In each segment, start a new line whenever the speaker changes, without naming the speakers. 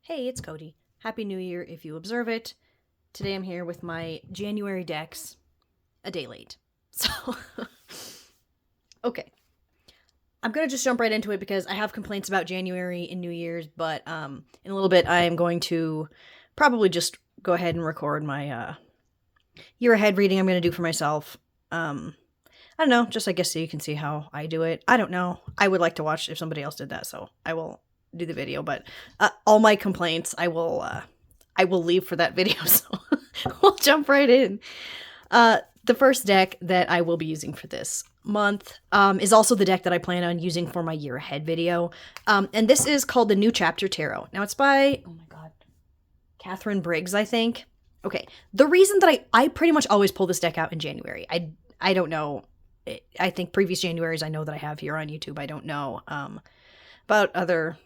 Hey, it's Cody. Happy New Year if you observe it. Today I'm here with my January decks, a day late. So, okay. I'm gonna just jump right into it because I have complaints about January and New Year's, but in a little bit I am going to probably just go ahead and record my year ahead reading I'm gonna do for myself. I don't know, just I guess so you can see how I do it. I don't know. I would like to watch if somebody else did that, so I will do the video, but all my complaints I will leave for that video, so we'll jump right in. The first deck that I will be using for this month is also the deck that I plan on using for my year ahead video, and this is called the New Chapter Tarot. Now it's by, oh my god, Catherine Briggs, I think. Okay, the reason that I pretty much always pull this deck out in January, I don't know, I think previous Januaries I know that I have here on YouTube, I don't know about other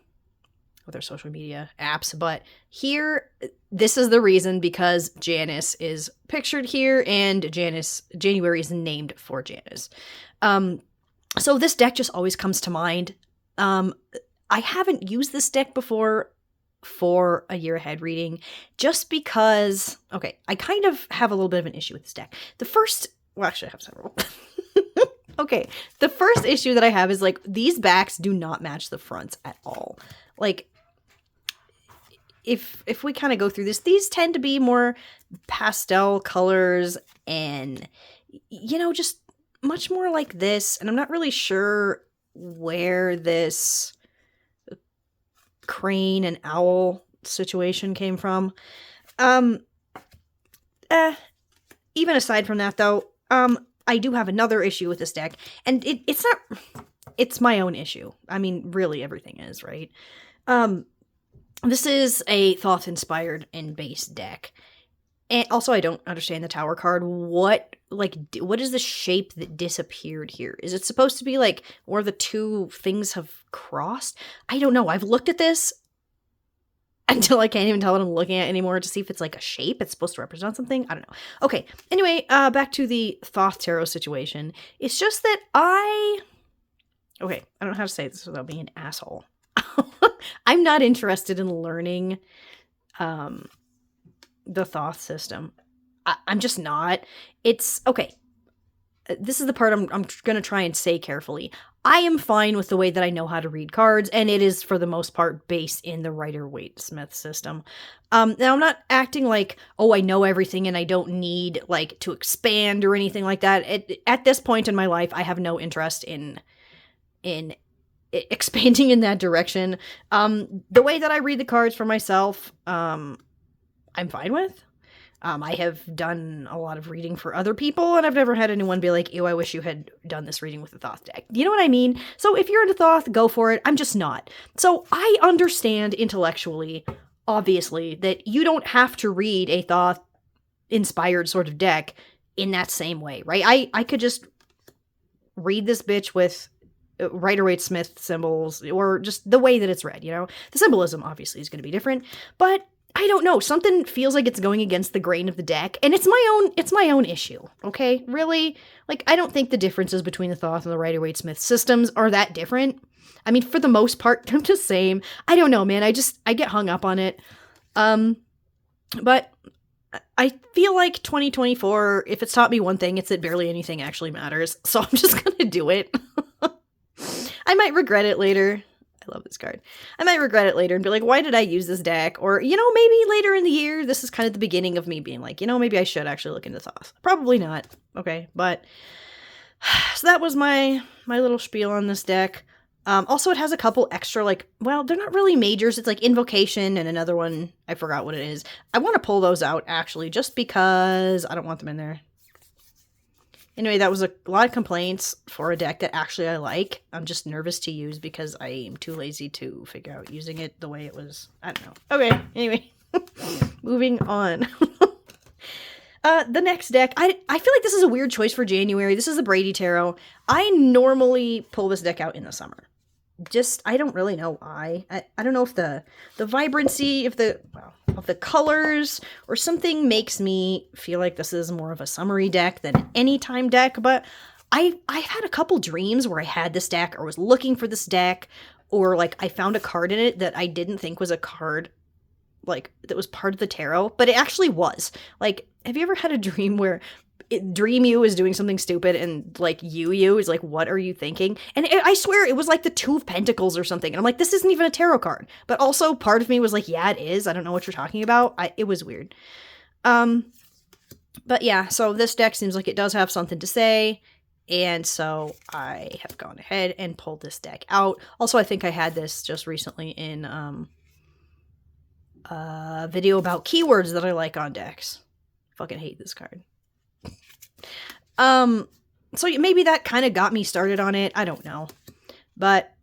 social media apps, but here, this is the reason, because Janice is pictured here, and January is named for Janice. So this deck just always comes to mind. I haven't used this deck before for a year ahead reading, just because, okay, I kind of have a little bit of an issue with this deck. Actually I have several. Okay, the first issue that I have is, like, these backs do not match the fronts at all. Like, if we kind of go through this, these tend to be more pastel colors and, you know, just much more like this. And I'm not really sure where this crane and owl situation came from. Even aside from that, though, I do have another issue with this deck, and it's my own issue. I mean, really everything is, right? This is a Thoth-inspired and base deck. And also, I don't understand the Tower card. What is the shape that disappeared here? Is it supposed to be, like, where the two things have crossed? I don't know. I've looked at this until I can't even tell what I'm looking at anymore to see if it's, like, a shape. It's supposed to represent something. I don't know. Okay. Anyway, back to the Thoth Tarot situation. It's just that okay, I don't know how to say this without being an asshole. I'm not interested in learning the Thoth system. I'm just not. It's okay. This is the part I'm going to try and say carefully. I am fine with the way that I know how to read cards, and it is for the most part based in the Rider-Waite-Smith system. Now I'm not acting like, oh, I know everything and I don't need, like, to expand or anything like that. At this point in my life, I have no interest in expanding in that direction. The way that I read the cards for myself, I'm fine with. I have done a lot of reading for other people, and I've never had anyone be like, ew, I wish you had done this reading with the Thoth deck. You know what I mean? So if you're into Thoth, go for it. I'm just not. So I understand intellectually, obviously, that you don't have to read a Thoth-inspired sort of deck in that same way, right? I could just read this bitch with Rider-Waite-Smith symbols, or just the way that it's read, you know? The symbolism, obviously, is going to be different, but I don't know. Something feels like it's going against the grain of the deck, and it's my own issue, okay? Really? Like, I don't think the differences between the Thoth and the Rider-Waite-Smith systems are that different. I mean, for the most part, they're the same. I don't know, man. I get hung up on it. But I feel like 2024, if it's taught me one thing, it's that barely anything actually matters, so I'm just gonna do it. I might regret it later. I love this card. I might regret it later and be like, why did I use this deck? Or, you know, maybe later in the year, this is kind of the beginning of me being like, you know, maybe I should actually look into Thoth. Probably not. Okay, but so that was my little spiel on this deck. Also, it has a couple extra, like, well, they're not really majors. It's like Invocation and another one. I forgot what it is. I want to pull those out, actually, just because I don't want them in there. Anyway, that was a lot of complaints for a deck that actually I like. I'm just nervous to use because I am too lazy to figure out using it the way it was. I don't know. Okay, anyway. Moving on. The next deck, I feel like this is a weird choice for January. This is the Brady Tarot. I normally pull this deck out in the summer. Just, I don't really know why. I don't know if the vibrancy, of the colors or something makes me feel like this is more of a summery deck than an anytime deck, but I've had a couple dreams where I had this deck or was looking for this deck, or like I found a card in it that I didn't think was a card like, that was part of the tarot, but it actually was. Like, have you ever had a dream where dream you is doing something stupid and like you is like, what are you thinking? And I swear it was like the Two of Pentacles or something. And I'm like, this isn't even a tarot card. But also part of me was like, yeah, it is. I don't know what you're talking about. It was weird. But yeah, so this deck seems like it does have something to say. And so I have gone ahead and pulled this deck out. Also, I think I had this just recently in a video about keywords that I like on decks. Fucking hate this card. So maybe that kind of got me started on it. I don't know. But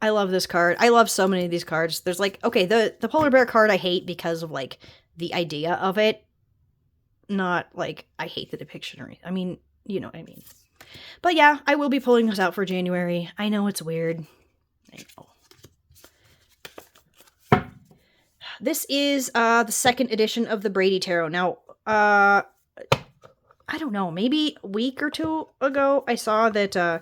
I love this card. I love so many of these cards. There's like, okay, the polar bear card I hate because of like the idea of it. Not like I hate the depiction or anything. I mean, you know what I mean. But yeah, I will be pulling this out for January. I know it's weird. I know. This is the second edition of the Brady Tarot. Now, I don't know, maybe a week or two ago, I saw that,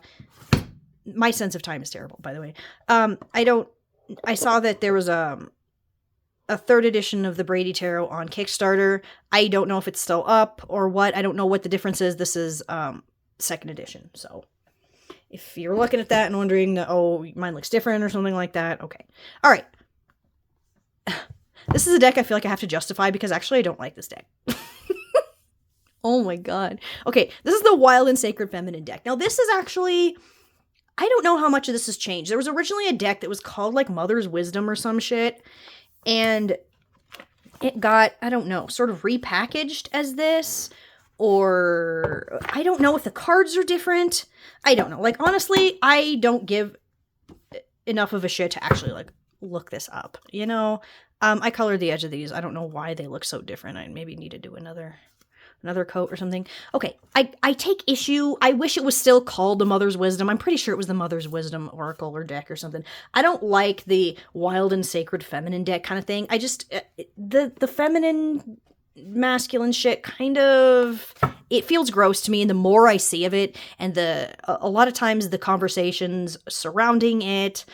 my sense of time is terrible, by the way. I saw that there was a third edition of the Brady Tarot on Kickstarter. I don't know if it's still up or what. I don't know what the difference is. This is, second edition. So if you're looking at that and wondering, oh, mine looks different or something like that. Okay. All right. This is a deck I feel like I have to justify because actually I don't like this deck. Oh my god. Okay, this is the Wild and Sacred Feminine deck. Now this is actually, I don't know how much of this has changed. There was originally a deck that was called like Mother's Wisdom or some shit. And it got, I don't know, sort of repackaged as this. Or I don't know if the cards are different. I don't know. Like, honestly, I don't give enough of a shit to actually, like, look this up. You know? I colored the edge of these. I don't know why they look so different. I maybe need to do another coat or something. Okay, I take issue. I wish it was still called the Mother's Wisdom. I'm pretty sure it was the Mother's Wisdom Oracle or deck or something. I don't like the Wild and Sacred Feminine deck kind of thing. I just, the feminine masculine shit kind of, it feels gross to me, and the more I see of it, and a lot of times the conversations surrounding it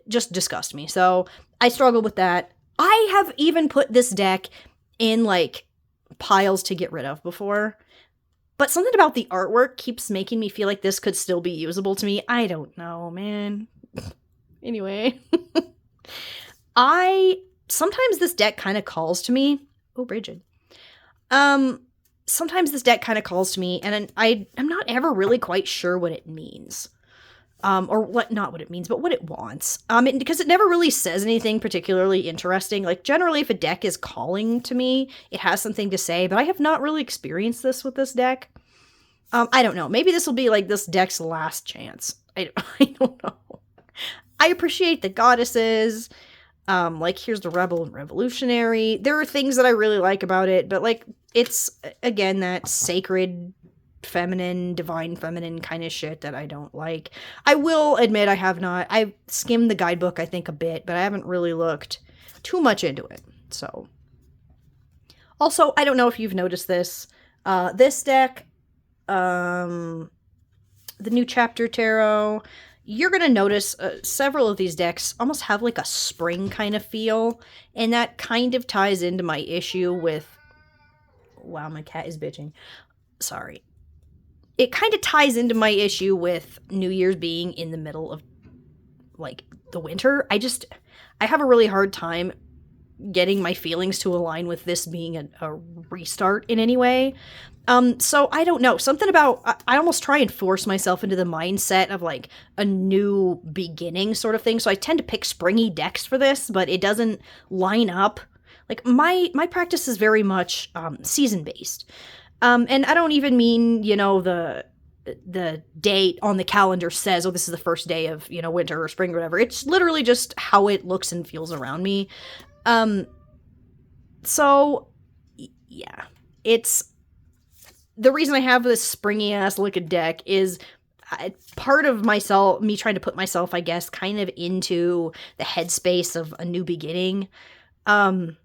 just disgust me. So I struggle with that. I have even put this deck in like piles to get rid of before, but something about the artwork keeps making me feel like this could still be usable to me. I don't know, man. Anyway, sometimes this deck kind of calls to me. Oh, Bridget. Sometimes this deck kind of calls to me, and I'm not ever really quite sure what it means. Or what, not what it means, but what it wants. Because it never really says anything particularly interesting. Like, generally, if a deck is calling to me, it has something to say, but I have not really experienced this with this deck. I don't know. Maybe this will be, like, this deck's last chance. I don't know. I appreciate the goddesses. Like, here's the Rebel and Revolutionary. There are things that I really like about it, but, like, it's, again, that sacred feminine, divine feminine kind of shit that I don't like. I will admit I've skimmed the guidebook, I think, a bit, but I haven't really looked too much into it. So, also, I don't know if you've noticed this. This deck, the New Chapter Tarot, you're going to notice several of these decks almost have like a spring kind of feel, and that kind of ties into my issue with, wow, my cat is bitching. Sorry. It kind of ties into my issue with New Year's being in the middle of, like, the winter. I have a really hard time getting my feelings to align with this being a restart in any way. So I don't know. Something about, I almost try and force myself into the mindset of, like, a new beginning sort of thing. So I tend to pick springy decks for this, but it doesn't line up. Like, my practice is very much season-based. And I don't even mean, you know, the date on the calendar says, oh, this is the first day of, you know, winter or spring or whatever. It's literally just how it looks and feels around me. So, yeah. It's, the reason I have this springy-ass looking deck is part of myself, me trying to put myself, I guess, kind of into the headspace of a new beginning. And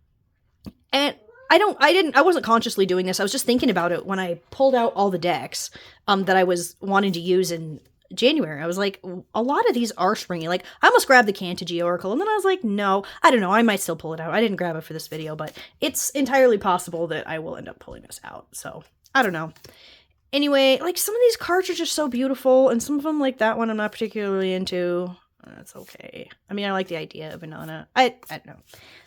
I wasn't consciously doing this. I was just thinking about it when I pulled out all the decks that I was wanting to use in January. I was like, a lot of these are springy. Like, I almost grabbed the Kantaji Oracle, and then I was like, no, I don't know. I might still pull it out. I didn't grab it for this video, but it's entirely possible that I will end up pulling this out. So, I don't know. Anyway, like, some of these cards are just so beautiful, and some of them, like that one, I'm not particularly into. That's okay. I mean, I like the idea of banana. I don't know.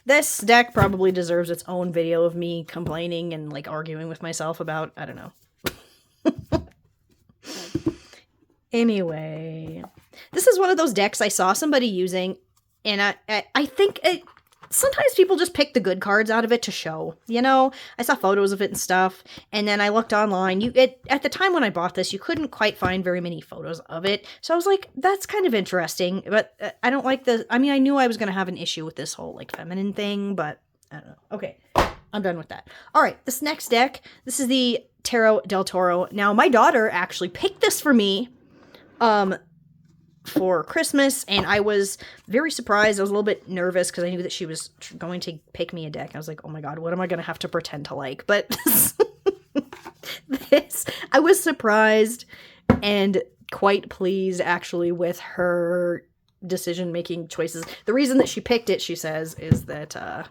This deck probably deserves its own video of me complaining and, like, arguing with myself about, I don't know. Anyway, this is one of those decks I saw somebody using, and I think sometimes people just pick the good cards out of it to show, you know? I saw photos of it and stuff, and then I looked online. At the time when I bought this, you couldn't quite find very many photos of it, so I was like, that's kind of interesting, but I don't like I mean, I knew I was going to have an issue with this whole, like, feminine thing, but I don't know. Okay, I'm done with that. All right, this next deck, this is the Tarot del Toro. Now, my daughter actually picked this for me for Christmas, and I was very surprised. I was a little bit nervous because I knew that she was going to pick me a deck. I was like, oh my god, what am I going to have to pretend to like? But I was surprised and quite pleased, actually, with her decision-making choices. The reason that she picked it, she says, is that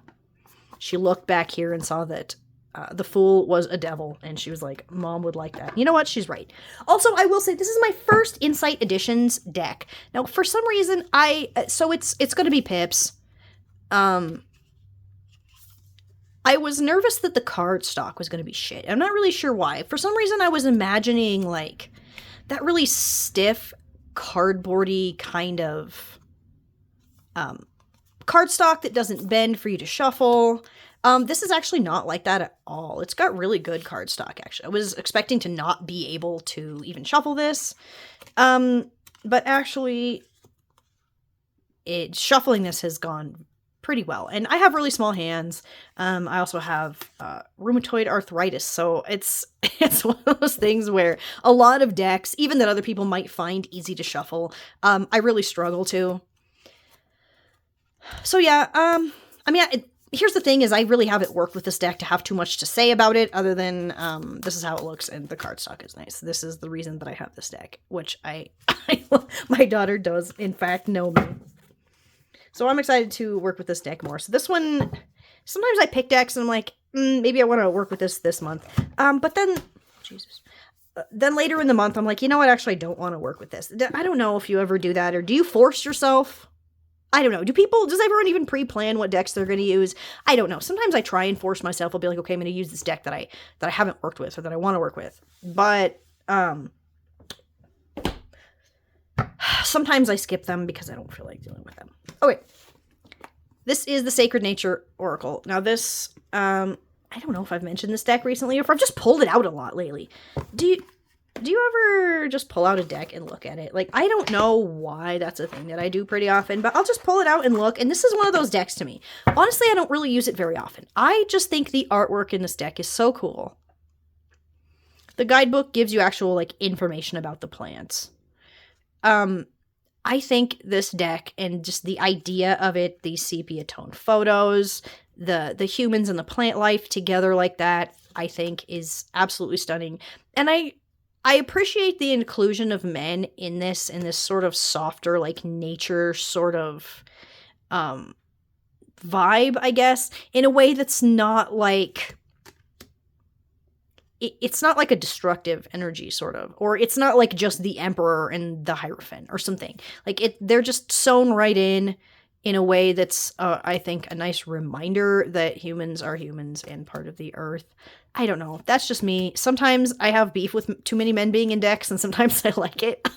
she looked back here and saw that the Fool was a devil, and she was like, Mom would like that. You know what? She's right. Also, I will say, this is my first Insight Editions deck. Now, for some reason, so it's going to be Pips. I was nervous that the card stock was going to be shit. I'm not really sure why. For some reason, I was imagining, like, that really stiff, cardboardy kind of cardstock that doesn't bend for you to shuffle. This is actually not like that at all. It's got really good cardstock, actually. I was expecting to not be able to even shuffle this. But actually, shuffling this has gone pretty well. And I have really small hands. I also have rheumatoid arthritis. So it's one of those things where a lot of decks, even that other people might find easy to shuffle, I really struggle to. So yeah, I mean, here's the thing is I really haven't worked with this deck to have too much to say about it other than this is how it looks and the cardstock is nice. This is the reason that I have this deck, which my daughter does in fact know me. So I'm excited to work with this deck more. So this one, sometimes I pick decks and I'm like, maybe I want to work with this month. But then, Jesus. Then later in the month, I'm like, you know what? Actually, I don't want to work with this. I don't know if you ever do that, or do you force yourself? I don't know. Does everyone even pre-plan what decks they're going to use? I don't know. Sometimes I try and force myself. I'll be like, okay, I'm going to use this deck that I haven't worked with or that I want to work with. But sometimes I skip them because I don't feel like dealing with them. Okay. This is the Sacred Nature Oracle. Now this, I don't know if I've mentioned this deck recently or if I've just pulled it out a lot lately. Do you ever just pull out a deck and look at it? Like, I don't know why that's a thing that I do pretty often, but I'll just pull it out and look, and this is one of those decks to me. Honestly, I don't really use it very often. I just think the artwork in this deck is so cool. The guidebook gives you actual, like, information about the plants. I think this deck and just the idea of it, these sepia tone photos, the humans and the plant life together like that, I think is absolutely stunning. And I appreciate the inclusion of men in this sort of softer, like, nature sort of vibe, I guess, in a way that's not like, it's not like a destructive energy, sort of, or it's not like just the Emperor and the Hierophant or something. Like, they're just sewn right in a way that's, I think, a nice reminder that humans are humans and part of the earth. I don't know. That's just me. Sometimes I have beef with too many men being in decks, and sometimes I like it.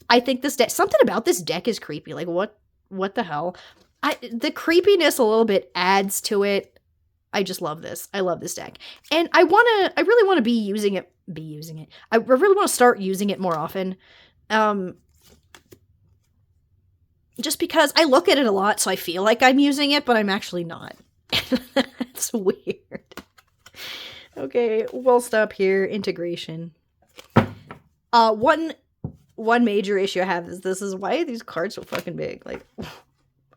I think this deck, something about this deck is creepy. Like, what the hell? The creepiness a little bit adds to it. I just love this. I love this deck. And I really want to be using it. I really want to start using it more often. Just because I look at it a lot, so I feel like I'm using it, but I'm actually not. It's weird. Okay, we'll stop here. Integration. One major issue I have is why are these cards so fucking big? Like,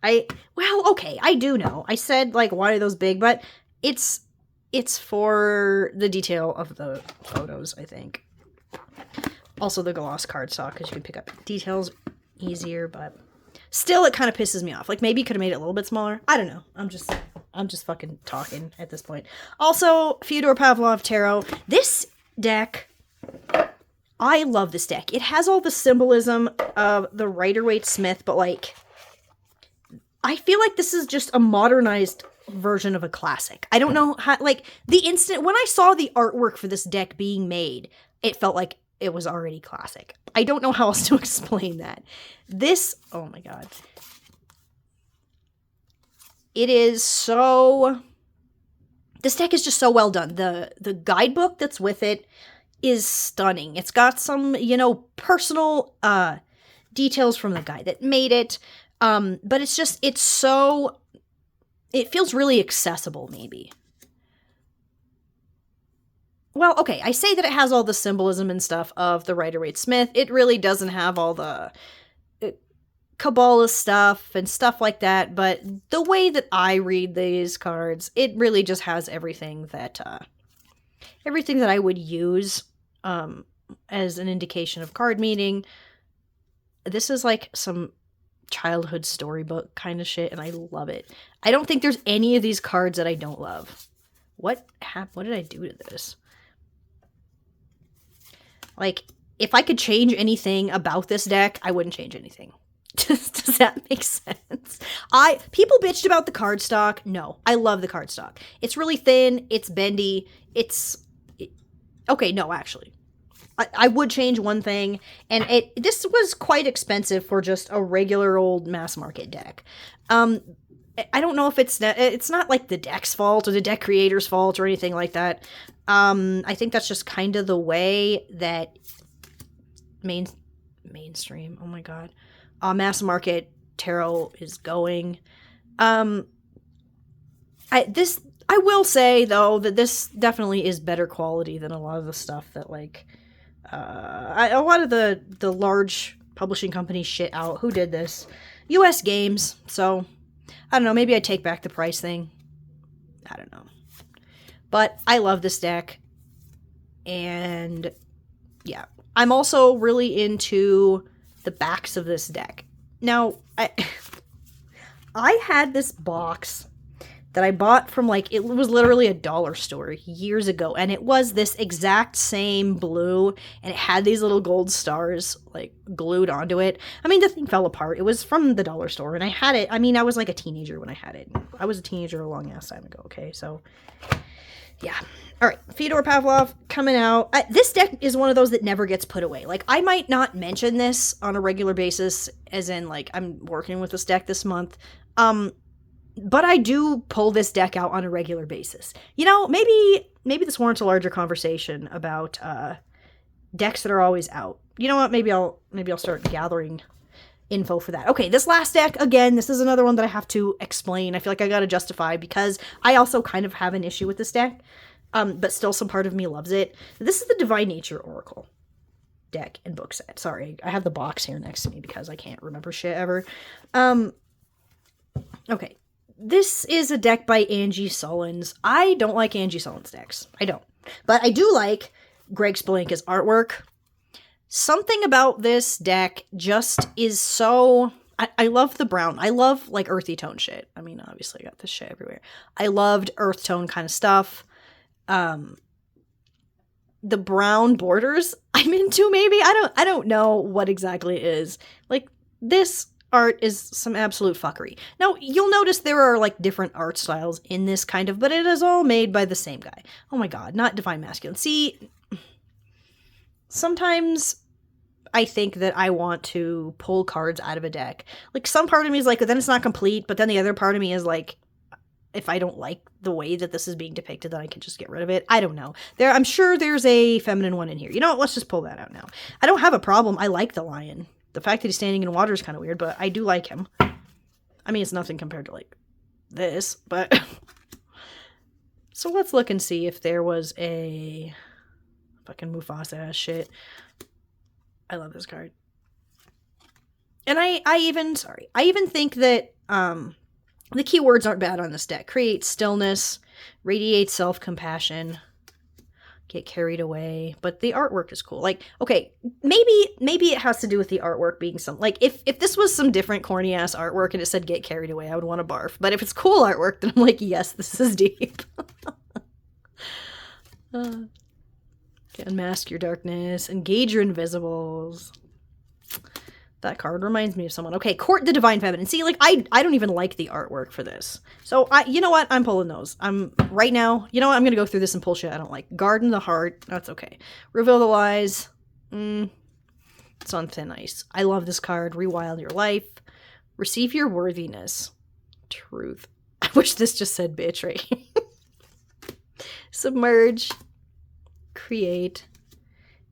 okay, I do know. I said, like, why are those big? But it's it's for the detail of the photos, I think. Also the gloss cardstock, because you can pick up details easier, but still it kind of pisses me off. Like, maybe you could have made it a little bit smaller. I don't know. I'm just fucking talking at this point. Also, Fyodor Pavlov Tarot. This deck, I love this deck. It has all the symbolism of the Rider-Waite-Smith, but like, I feel like this is just a modernized version of a classic. I don't know how, like, the instant when I saw the artwork for this deck being made, it felt like it was already classic. I don't know how else to explain that. This, oh my god. It is so... This deck is just so well done. The guidebook that's with it is stunning. It's got some, you know, personal details from the guy that made it. But it's just, it's so... It feels really accessible, maybe. Well, okay, I say that it has all the symbolism and stuff of the Rider-Waite-Smith. It really doesn't have all the Kabbalah stuff and stuff like that, but the way that I read these cards, it really just has everything that I would use as an indication of card meaning. This is like some childhood storybook kind of shit, and I love it. I don't think there's any of these cards that I don't love. What did I do to this? Like, if I could change anything about this deck, I wouldn't change anything. Does that make sense? People bitched about the cardstock. No, I love the cardstock. It's really thin. It's bendy. Okay, no, actually. I would change one thing, and this was quite expensive for just a regular old mass market deck. I don't know if it's not like the deck's fault or the deck creator's fault or anything like that. I think that's just kind of the way that mainstream, oh my god, mass market tarot is going. I will say though that this definitely is better quality than a lot of the stuff that like a lot of the large publishing companies shit out. Who did this? US Games. So I don't know, maybe I take back the price thing. I don't know. But I love this deck. And yeah, I'm also really into the backs of this deck. Now, I had this box that I bought from, like, it was literally a dollar store years ago, and it was this exact same blue, and it had these little gold stars, like, glued onto it. I mean, the thing fell apart. It was from the dollar store, and I had it. I mean, I was like a teenager when I had it. I was a teenager a long ass time ago, okay? So, yeah. All right, Fyodor Pavlov coming out. This deck is one of those that never gets put away. Like, I might not mention this on a regular basis, as in, like, I'm working with this deck this month, but I do pull this deck out on a regular basis. You know, maybe this warrants a larger conversation about decks that are always out. You know what? Maybe I'll start gathering info for that. Okay, this last deck, again, this is another one that I have to explain. I feel like I gotta justify because I also kind of have an issue with this deck, but still some part of me loves it. This is the Divine Nature Oracle deck and book set. Sorry, I have the box here next to me because I can't remember shit ever. Okay. This is a deck by Angie Sullins. I don't like Angie Sullins decks. I don't. But I do like Greg Spolenka's artwork. Something about this deck just is so... I love the brown. I love, like, earthy tone shit. I mean, obviously I got this shit everywhere. I loved earth tone kind of stuff. The brown borders I'm into, maybe? I don't know what exactly it is. Like, this art is some absolute fuckery. Now, you'll notice there are, like, different art styles in this kind of, but it is all made by the same guy. Oh my god, not Divine Masculine. See, sometimes I think that I want to pull cards out of a deck. Like, some part of me is like, then it's not complete, but then the other part of me is like, if I don't like the way that this is being depicted, then I can just get rid of it. I don't know. I'm sure there's a feminine one in here. You know what? Let's just pull that out now. I don't have a problem. I like the lion. The fact that he's standing in water is kind of weird, but I do like him. I mean, it's nothing compared to, like, this, but... So let's look and see if there was a... fucking Mufasa-ass shit. I love this card. And I even think that, The keywords aren't bad on this deck. Create stillness, radiate self-compassion, get carried away. But the artwork is cool. Like, okay, maybe it has to do with the artwork being some, like, if this was some different corny ass artwork and it said get carried away, I would want to barf. But if it's cool artwork, then I'm like, yes, this is deep. Unmask your darkness, engage your invisibles. That card reminds me of someone. Okay, court the divine feminine. See, like, I don't even like the artwork for this. So, you know what? I'm pulling those. Right now, you know what? I'm going to go through this and pull shit I don't like. Garden the heart. That's okay. Reveal the lies. It's on thin ice. I love this card. Rewild your life. Receive your worthiness. Truth. I wish this just said bitch, right? Submerge. Create.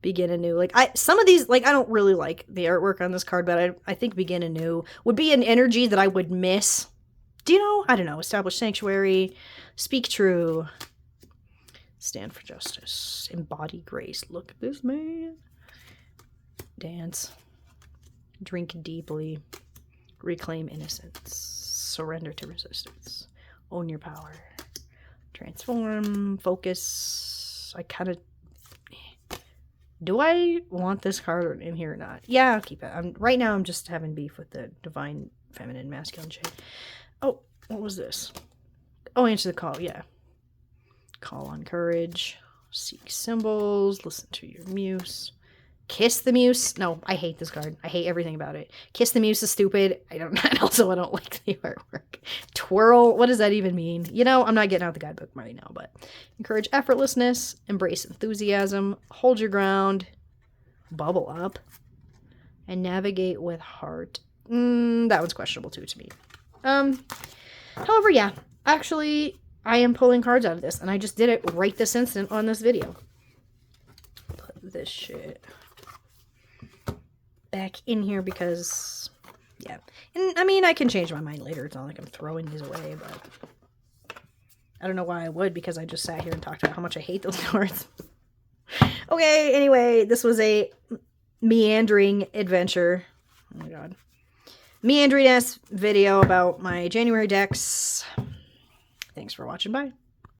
Begin anew. Like, some of these, like, I don't really like the artwork on this card, but I think begin anew would be an energy that I would miss. Do you know? I don't know. Establish sanctuary. Speak true. Stand for justice. Embody grace. Look at this man. Dance. Drink deeply. Reclaim innocence. Surrender to resistance. Own your power. Transform. Focus. I kind of... Do I want this card in here or not? Yeah, I'll keep it. Right now, I'm just having beef with the divine, feminine, masculine shade. Oh, what was this? Oh, answer the call. Yeah. Call on courage. Seek symbols. Listen to your muse. Kiss the muse. No, I hate this card. I hate everything about it. Kiss the muse is stupid. And also, I don't like the artwork. Twirl. What does that even mean? You know, I'm not getting out the guidebook right now, but encourage effortlessness. Embrace enthusiasm. Hold your ground. Bubble up. And navigate with heart. That one's questionable too to me. However, yeah. Actually, I am pulling cards out of this, and I just did it right this instant on this video. Put this shit back in here because, yeah. And, I mean, I can change my mind later. It's not like I'm throwing these away, but I don't know why I would, because I just sat here and talked about how much I hate those cards. Okay, anyway, this was a meandering adventure. Oh my god. Meandering-ass video about my January decks. Thanks for watching. Bye.